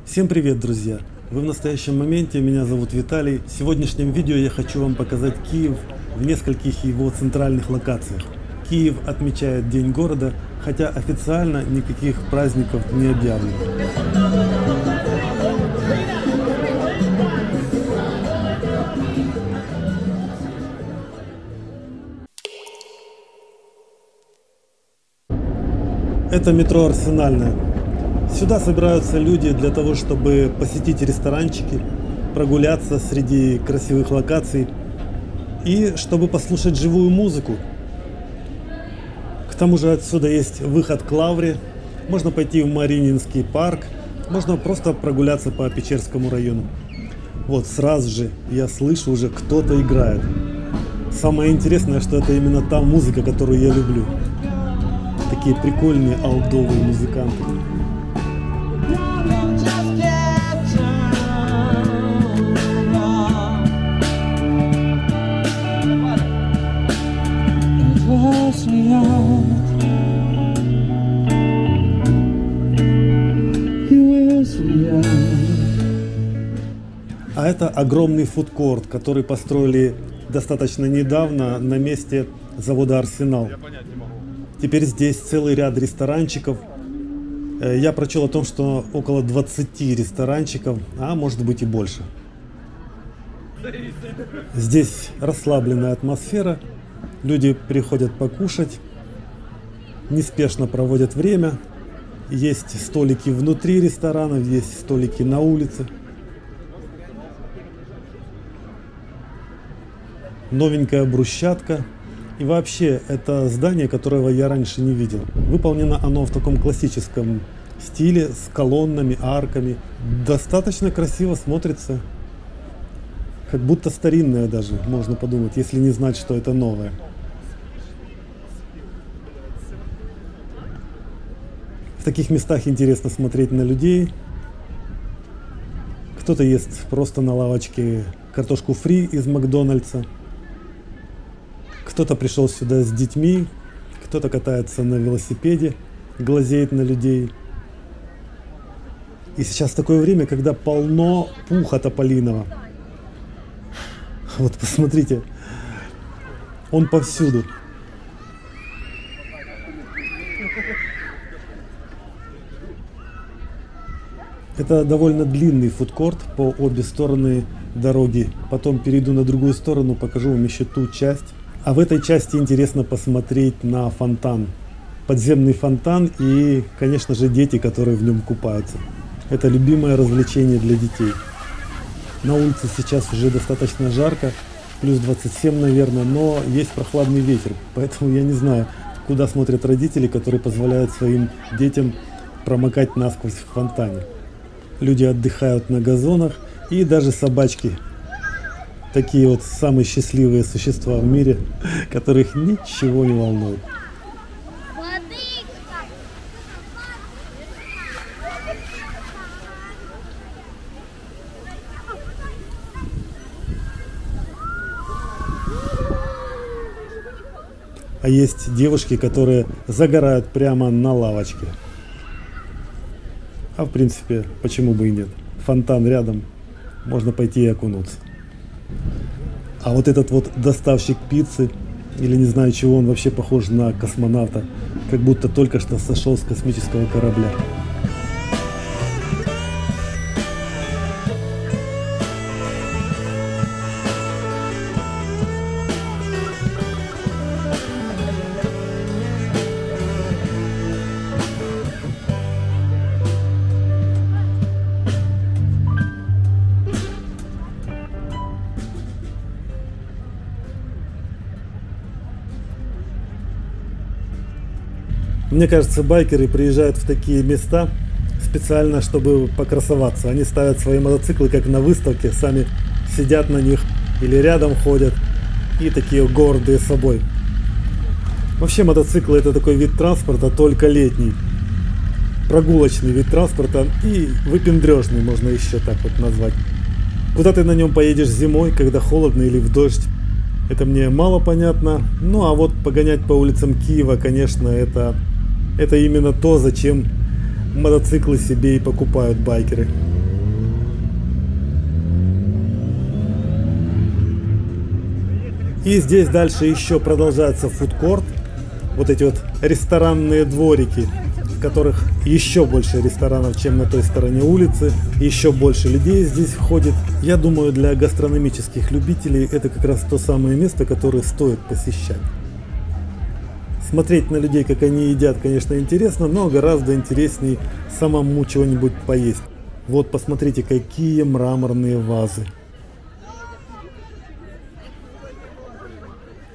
Всем привет, друзья! Вы в настоящем моменте, меня зовут Виталий. В сегодняшнем видео я хочу вам показать Киев в нескольких его центральных локациях. Киев отмечает День города, хотя официально никаких праздников не объявлено. Это метро Арсенальное. Сюда собираются люди для того, чтобы посетить ресторанчики, прогуляться среди красивых локаций и чтобы послушать живую музыку. К тому же отсюда есть выход к Лавре, можно пойти в Марининский парк, можно просто прогуляться по Печерскому району. Вот сразу же я слышу уже, кто-то играет. Самое интересное, что это именно та музыка, которую я люблю. Такие прикольные аутдовые музыканты. А это огромный фудкорт, который построили достаточно недавно на месте завода «Арсенал». Теперь здесь целый ряд ресторанчиков. Я прочел о том, что около 20 ресторанчиков, а может быть и больше. Здесь расслабленная атмосфера, люди приходят покушать, неспешно проводят время. Есть столики внутри ресторанов, есть столики на улице. Новенькая брусчатка. И вообще, это здание, которого я раньше не видел. Выполнено оно в таком классическом стиле, с колоннами, арками. Достаточно красиво смотрится. Как будто старинное даже, можно подумать, если не знать, что это новое. В таких местах интересно смотреть на людей. Кто-то ест просто на лавочке картошку фри из Макдональдса. Кто-то пришел сюда с детьми, кто-то катается на велосипеде, глазеет на людей. И сейчас такое время, когда полно пуха тополиного. Вот посмотрите, он повсюду. Это довольно длинный фудкорт по обе стороны дороги. Потом перейду на другую сторону, покажу вам еще ту часть. А в этой части интересно посмотреть на фонтан. Подземный фонтан и, конечно же, дети, которые в нем купаются. Это любимое развлечение для детей. На улице сейчас уже достаточно жарко, плюс 27, наверное, но есть прохладный ветер. Поэтому я не знаю, куда смотрят родители, которые позволяют своим детям промокать насквозь в фонтане. Люди отдыхают на газонах и даже собачки. Такие вот самые счастливые существа в мире, которых ничего не волнует. А есть девушки, которые загорают прямо на лавочке. А в принципе, почему бы и нет? Фонтан рядом, можно пойти и окунуться. А вот этот вот доставщик пиццы, или не знаю чего, он вообще похож на космонавта, как будто только что сошел с космического корабля. Мне кажется, байкеры приезжают в такие места специально, чтобы покрасоваться. Они ставят свои мотоциклы как на выставке, сами сидят на них или рядом ходят и такие гордые собой. Вообще мотоциклы — это такой вид транспорта, только летний. Прогулочный вид транспорта и выпендрежный, можно еще так вот назвать. Куда ты на нем поедешь зимой, когда холодно или в дождь? Это мне мало понятно. Ну а вот погонять по улицам Киева, конечно, это именно то, зачем мотоциклы себе и покупают байкеры. И здесь дальше еще продолжается фудкорт. Вот эти вот ресторанные дворики, в которых еще больше ресторанов, чем на той стороне улицы. Еще больше людей здесь входит. Я думаю, для гастрономических любителей это как раз то самое место, которое стоит посещать. Смотреть на людей, как они едят, конечно, интересно, но гораздо интереснее самому чего-нибудь поесть. Вот посмотрите, какие мраморные вазы.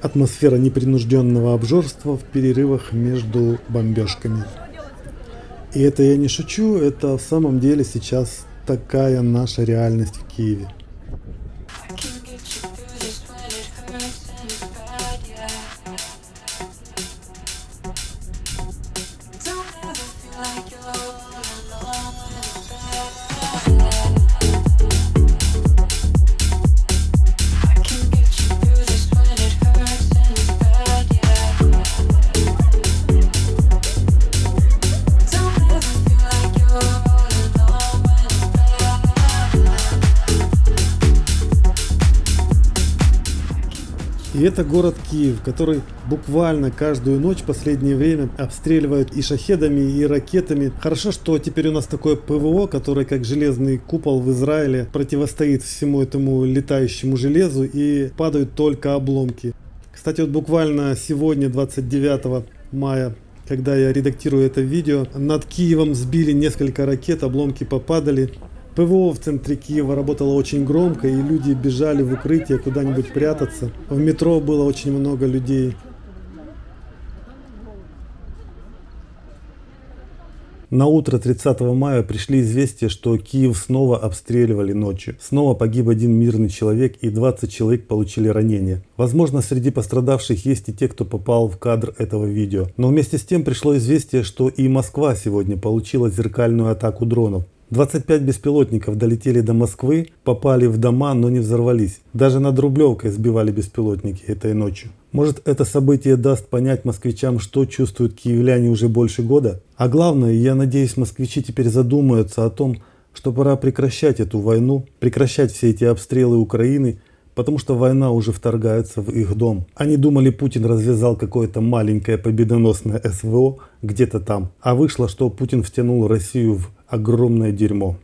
Атмосфера непринужденного обжорства в перерывах между бомбежками. И это я не шучу, это в самом деле сейчас такая наша реальность в Киеве. И это город Киев, который буквально каждую ночь в последнее время обстреливают и шахедами, и ракетами. Хорошо, что теперь у нас такое ПВО, которое как железный купол в Израиле противостоит всему этому летающему железу, и падают только обломки. Кстати, вот буквально сегодня, 29 мая, когда я редактирую это видео, над Киевом сбили несколько ракет, обломки попадали. ПВО в центре Киева работало очень громко, и люди бежали в укрытие куда-нибудь прятаться. В метро было очень много людей. На утро 30 мая пришли известия, что Киев снова обстреливали ночью. Снова погиб один мирный человек, и 20 человек получили ранения. Возможно, среди пострадавших есть и те, кто попал в кадр этого видео. Но вместе с тем пришло известие, что и Москва сегодня получила зеркальную атаку дронов. 25 беспилотников долетели до Москвы, попали в дома, но не взорвались. Даже над Рублевкой сбивали беспилотники этой ночью. Может, это событие даст понять москвичам, что чувствуют киевляне уже больше года? А главное, я надеюсь, москвичи теперь задумаются о том, что пора прекращать эту войну, прекращать все эти обстрелы Украины, потому что война уже вторгается в их дом. Они думали, Путин развязал какое-то маленькое победоносное СВО где-то там, а вышло, что Путин втянул Россию в огромное дерьмо.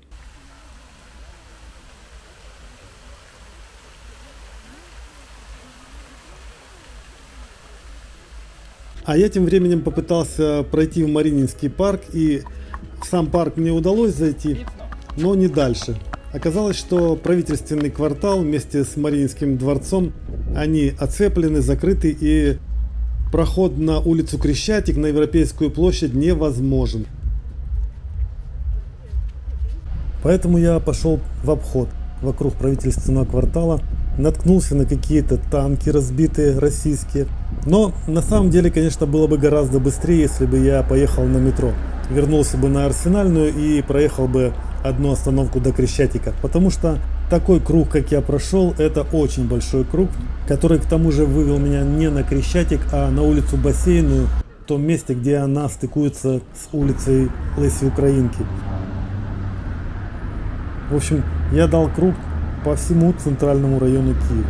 А я тем временем попытался пройти в Марининский парк, и в сам парк мне удалось зайти, но не дальше. Оказалось, что правительственный квартал вместе с Мариинским дворцом, они оцеплены, закрыты, и проход на улицу Крещатик, на Европейскую площадь невозможен. Поэтому я пошел в обход вокруг правительственного квартала, наткнулся на какие-то танки разбитые российские. Но на самом деле, конечно, было бы гораздо быстрее, если бы я поехал на метро. Вернулся бы на Арсенальную и проехал бы одну остановку до Крещатика. Потому что такой круг, как я прошел, это очень большой круг, который к тому же вывел меня не на Крещатик, а на улицу Бассейную, в том месте, где она стыкуется с улицей Лесі Українки. В общем, я дал круг по всему центральному району Киева.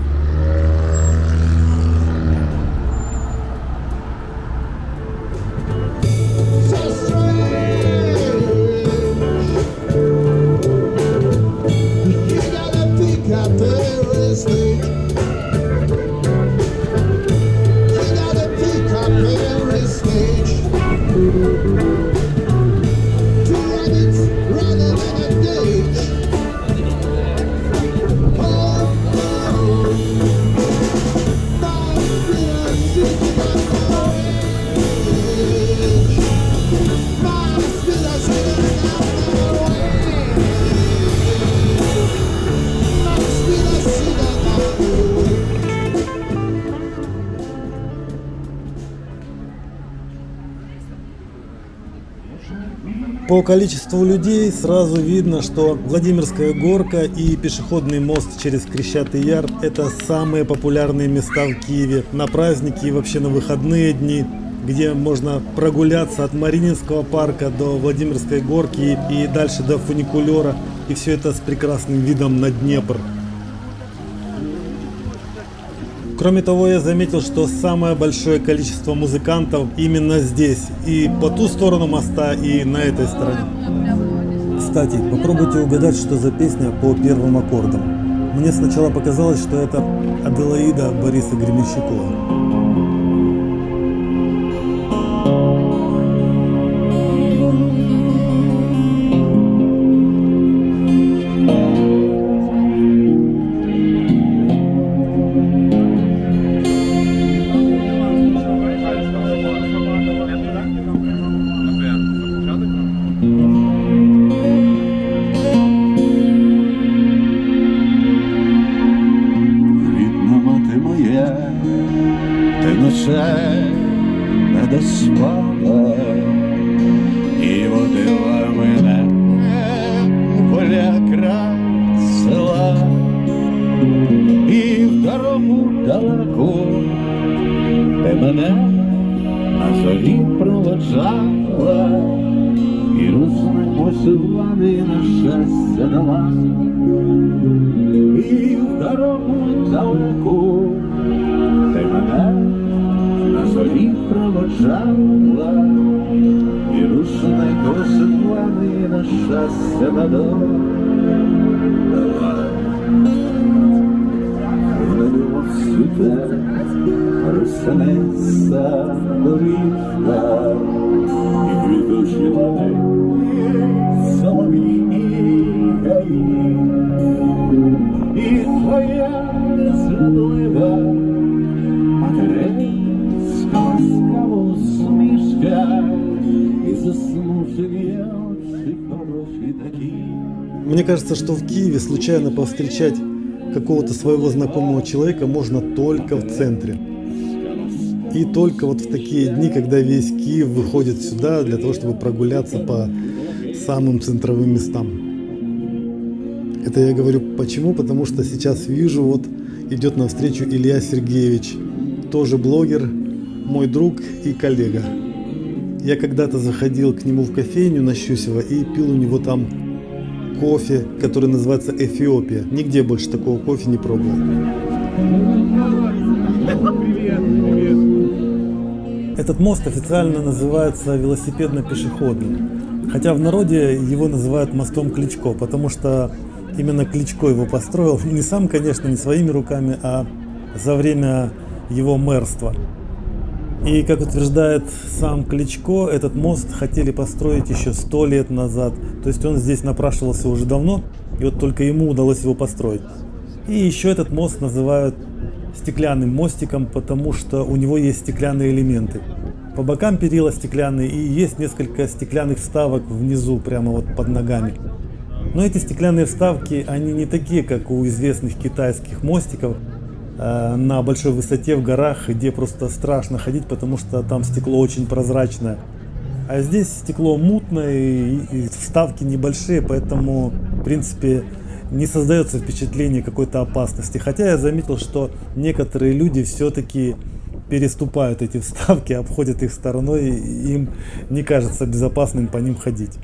По количеству людей сразу видно, что Владимирская горка и пешеходный мост через Крещатый Яр – это самые популярные места в Киеве на праздники и вообще на выходные дни. где можно прогуляться от Мариинского парка до Владимирской горки и дальше до фуникулера. И все это с прекрасным видом на Днепр. Кроме того, я заметил, что самое большое количество музыкантов именно здесь. И по ту сторону моста, и на этой стороне. Кстати, попробуйте угадать, что за песня по первым аккордам. Мне сначала показалось, что это Аделаида Бориса Гременщикова. Не доспала і водила мене в поля край села, і в дорогу далеку ти мене на зорі проводжала, і розпосиланий на щастя дала, і в дорогу далеку ти мене на зорі проводжала, і рушник осипаний на щастя дала. В небо світе розтанеться доріжка, і квітучі лани, солов'ї і гаї, і твоя зрадлива материнська ласкава усмішка, і засмучені очі хороші такі. Мне кажется, что в Киеве случайно повстречать какого-то своего знакомого человека можно только в центре. И только вот в такие дни, когда весь Киев выходит сюда для того, чтобы прогуляться по самым центровым местам. Это я говорю почему? Потому что сейчас вижу, вот идет навстречу Илья Сергеевич, тоже блогер, мой друг и коллега. Я когда-то заходил к нему в кофейню на Щусева и пил у него там кофе, который называется Эфиопия. Нигде больше такого кофе не пробовал. Этот мост официально называется велосипедно-пешеходным. Хотя в народе его называют мостом Кличко, потому что именно Кличко его построил. Не сам, конечно, не своими руками, а за время его мэрства. И, как утверждает сам Кличко, этот мост хотели построить еще 100 лет назад. То есть он здесь напрашивался уже давно, и вот только ему удалось его построить. И еще этот мост называют стеклянным мостиком, потому что у него есть стеклянные элементы. По бокам перила стеклянные, и есть несколько стеклянных вставок внизу, прямо вот под ногами. Но эти стеклянные вставки, они не такие, как у известных китайских мостиков на большой высоте в горах, где просто страшно ходить, потому что там стекло очень прозрачное. А здесь стекло мутное и вставки небольшие, поэтому, в принципе, не создается впечатление какой-то опасности. Хотя я заметил, что некоторые люди все-таки переступают эти вставки, обходят их стороной, и им не кажется безопасным по ним ходить.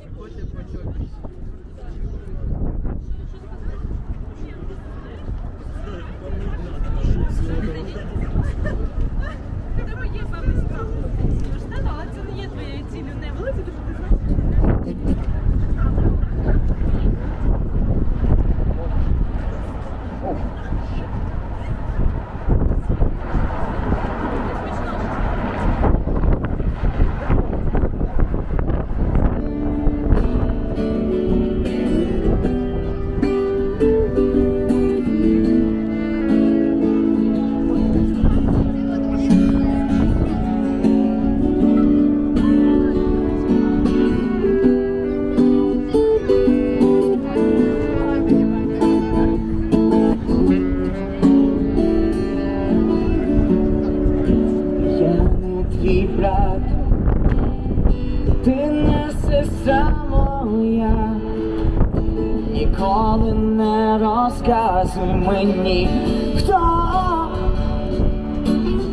Ніколи не розказуй мені, хто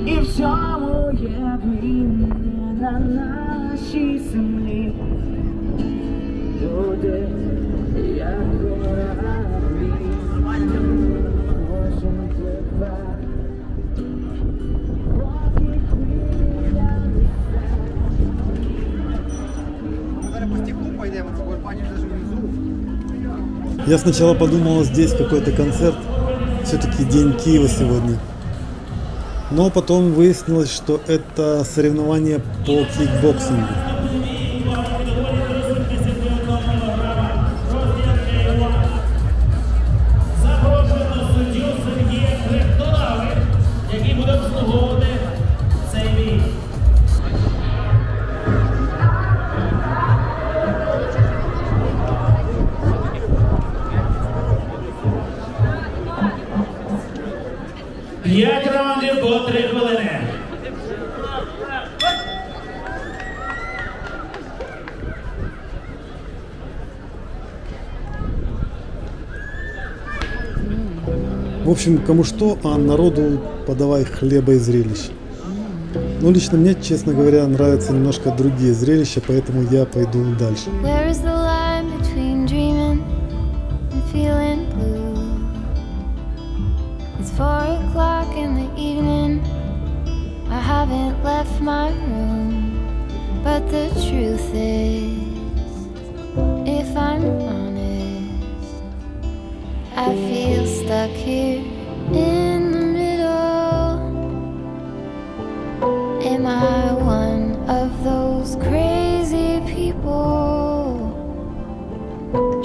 і в чому є винен. на нашій землі, туди, як кораблі, кожен пливе, поки хвиля несе. Мы зараз по стеклу пойдем, в Урбане даже внизу. Я сначала подумал, здесь какой-то концерт, все-таки День Киева сегодня. Но потом выяснилось, что это соревнование по кикбоксингу. Запрошуємо суддю Сергія Хрехтолави, який буде обслуговувати цей бій. П'ять раундів по 3 хвилини. В общем, кому что, а народу подавай хлеба и зрелищ. Ну, лично мне, честно говоря, нравятся немножко другие зрелища, поэтому я пойду дальше. Where is the line between dreaming and feeling blue? It's 4 o'clock in the evening. I haven't left my room, but the truth is, if I'm honest, I feel stuck here in the middle. Am I one of those crazy people?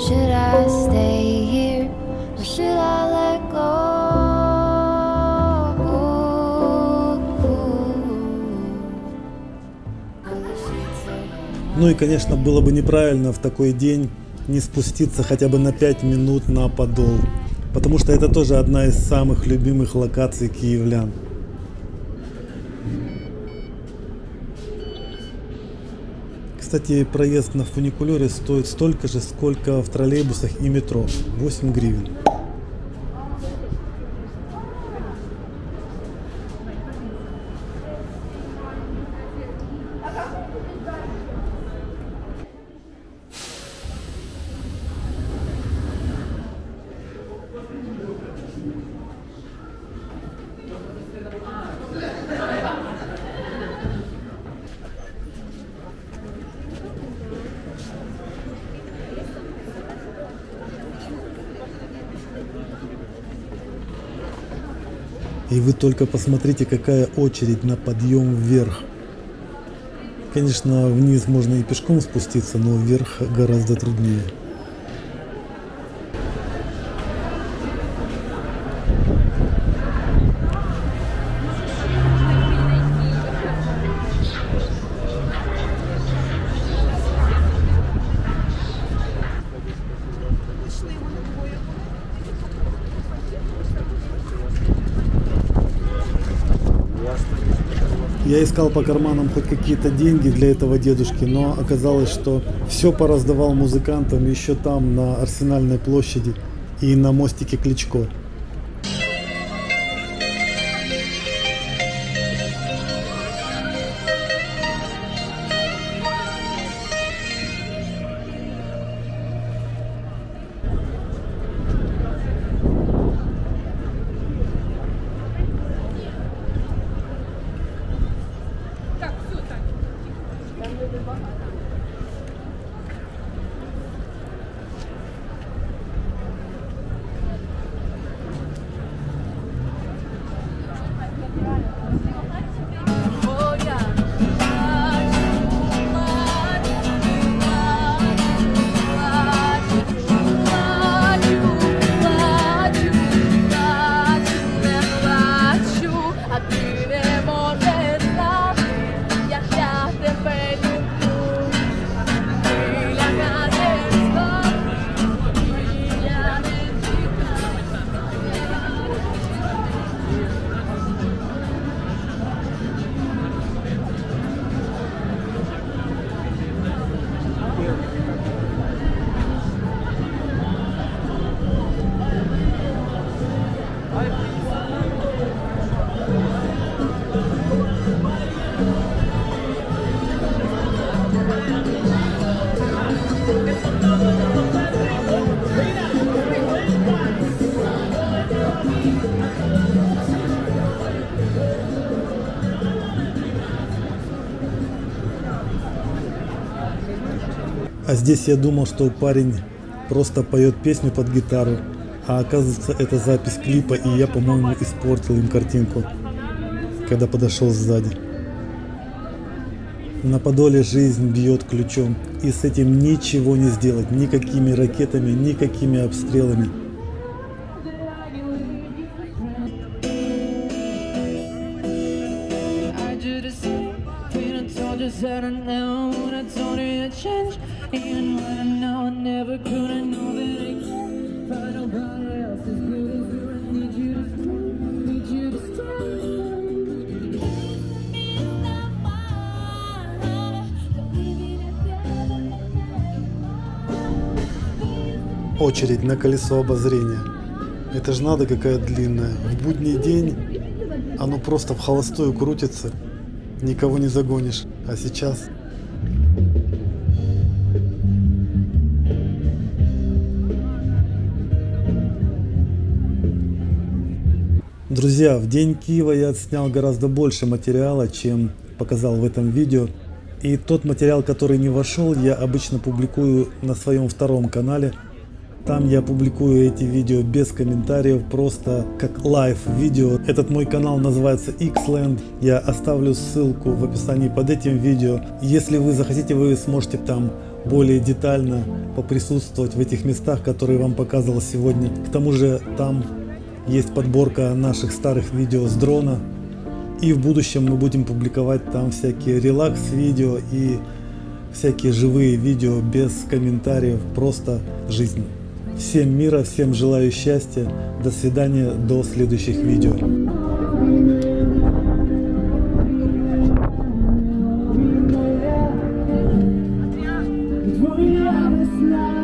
Should I stay here or should I let go? Ну и, конечно, было бы неправильно в такой день не спуститься хотя бы на 5 минут на Подол, потому что это тоже одна из самых любимых локаций киевлян. Кстати, проезд на фуникулере стоит столько же, сколько в троллейбусах и метро – 8 гривен. И вы только посмотрите, какая очередь на подъем вверх. Конечно, вниз можно и пешком спуститься, но вверх гораздо труднее. Я искал по карманам хоть какие-то деньги для этого дедушки, но оказалось, что все пораздавал музыкантам еще там, на Арсенальной площади и на мостике Кличко. А здесь я думал, что парень просто поет песню под гитару, а оказывается это запись клипа, и я, по-моему, испортил им картинку, когда подошел сзади. На Подоле жизнь бьет ключом, и с этим ничего не сделать, никакими ракетами, никакими обстрелами. Очередь на колесо обозрения. Это же надо какая длинная. В будний день оно просто в холостую крутится. Никого не загонишь. А сейчас... Друзья, в день Киева я отснял гораздо больше материала, чем показал в этом видео. И тот материал, который не вошел, я обычно публикую на своем втором канале. Там я публикую эти видео без комментариев, просто как лайв видео. Этот мой канал называется Xland. Я оставлю ссылку в описании под этим видео. Если вы захотите, вы сможете там более детально поприсутствовать в этих местах, которые вам показывал сегодня. К тому же там есть подборка наших старых видео с дрона. И в будущем мы будем публиковать там всякие релакс-видео и всякие живые видео без комментариев, просто жизнь. Всем мира, всем желаю счастья. До свидания, до следующих видео. Твоя весна.